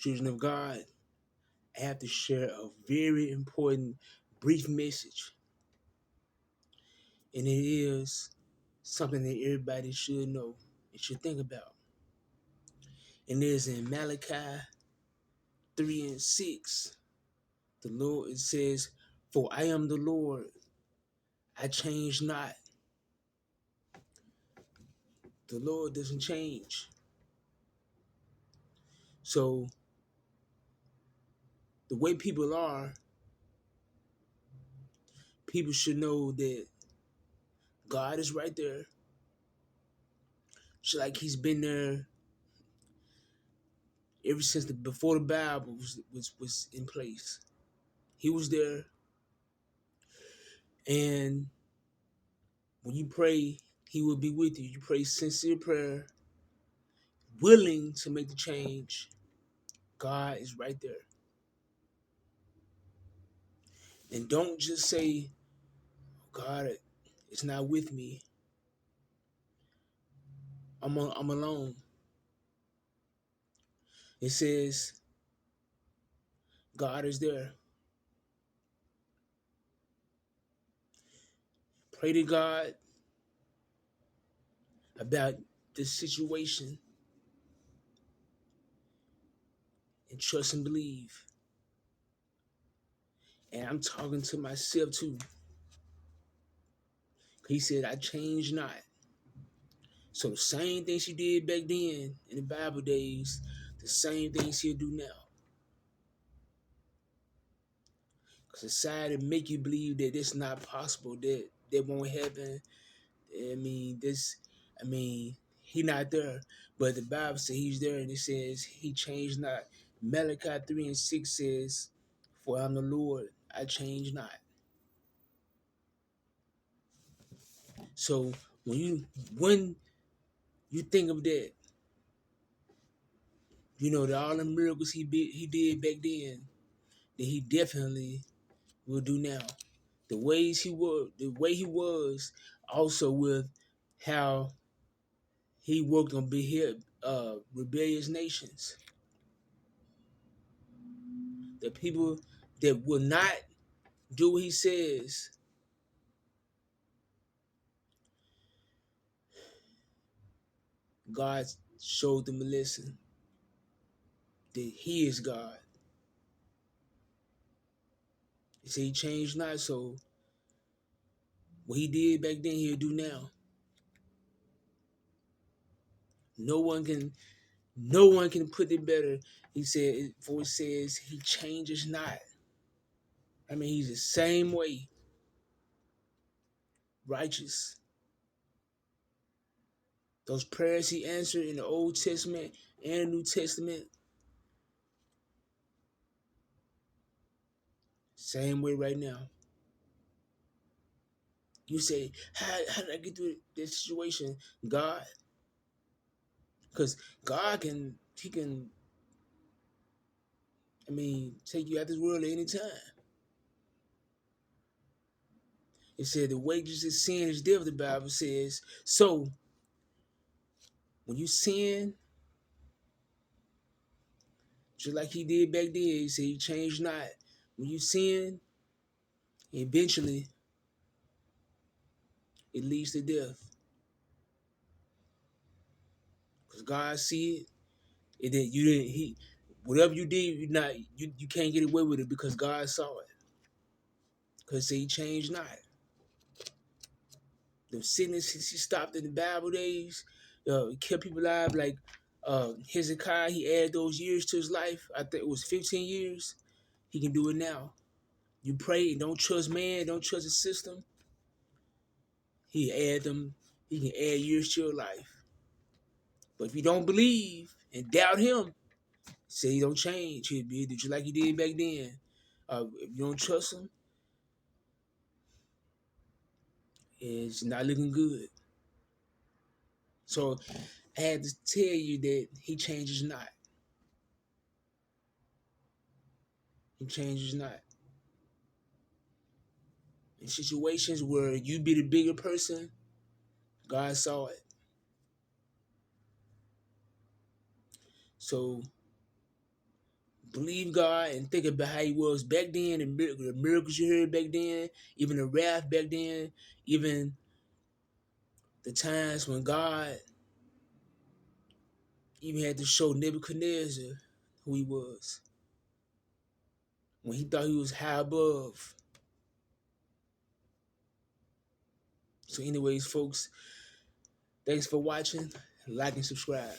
children of God, I have to share a very important brief message. And it is something that everybody should know and should think about. And it is in Malachi 3 and 6. The Lord, it says, "For I am the Lord, I change not." The Lord doesn't change. So the way people are, people should know that God is right there. Just like he's been there ever since before the Bible was in place. He was there. And when you pray, he will be with you. You pray sincere prayer, willing to make the change. God is right there. And don't just say, "God, it's not with me. I'm alone." It says, God is there. Pray to God about this situation and trust and believe. And I'm talking to myself too. He said, "I change not." So the same things he did back then in the Bible days, the same things he'll do now. Because society make you believe that it's not possible, that won't happen. He not there. But the Bible says he's there, and it says he changed not. Malachi 3 and 6 says, "For I'm the Lord, I change not." So when you think of that, that all the miracles he did back then, that he definitely will do now. The way he was, also with how he worked on rebellious nations. The people that will not do what he says, God showed them a lesson that he is God. He said he changed not, so what he did back then, he'll do now. No one can put it better. He said, for it says he changes not. He's the same way, righteous. Those prayers he answered in the Old Testament and New Testament, same way right now. You say, how did I get through this situation? God. Because God he can, take you out this world at any time. It said the wages of sin is death, the Bible says. So, when you sin, just like he did back then, he said he changed not. When you sin, eventually, it leads to death. Because God see it, and then whatever you did, you can't get away with it because God saw it. Because he changed not. The sickness he stopped in the Bible days, he kept people alive. Like Hezekiah, he added those years to his life. I think it was 15 years. He can do it now. You pray and don't trust man, don't trust the system. He can add years to your life. But if you don't believe and doubt him, say he don't change. He'll be just like he did back then. If you don't trust him, it's not looking good. So I had to tell you that he changes not. He changes not. In situations where you be the bigger person, God saw it. So believe God and think about how he was back then, and the miracles you heard back then, even the wrath back then, even the times when God even had to show Nebuchadnezzar who he was, when he thought he was high above. So anyways, folks, thanks for watching. Like and subscribe.